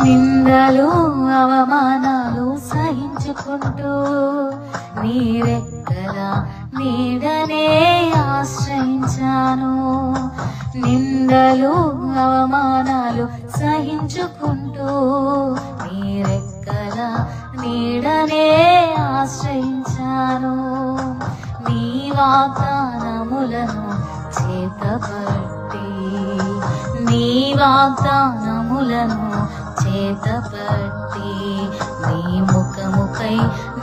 నిందలు అవమానాలు సహించుకుంటూ నీ రెక్కల నీడనే ఆశ్రయించాను. నిందలు అవమానాలు సహించుకుంటూ నీ రెక్కల నీడనే ఆశ్రయించాను. నీ వాగ్దానములను చేతపట్టి నీ వాగ్దానములను చేతపట్టి నీ ముఖముకై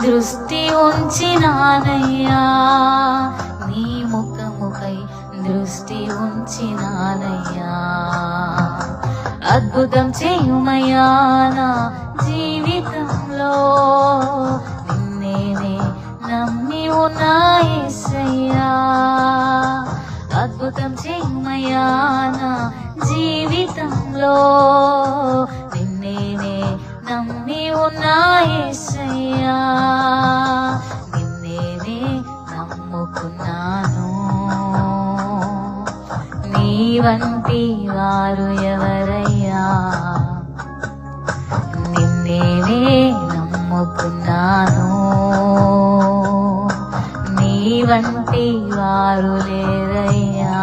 దృష్టి ఉంచినానయ్యా. నీ ముఖముకై దృష్టి ఉంచినానయ్యా. అద్భుతం చేయుమయ్యా నా జీవితంలో, నిన్నేనే నమ్మి ఉన్నా యేసయ్యా. అద్భుతం చేయుమయ్యా నా జీవితంలో, నిన్నేనే నమ్మి ఉన్నా యేసయ్యా. నిన్నేనే నమ్ముకున్నాను. నీ వంటి వారు ఎవరయ్యా, నిన్నేనే నమ్ముకున్నాను. నీ వంటి వారు లేరయ్యా.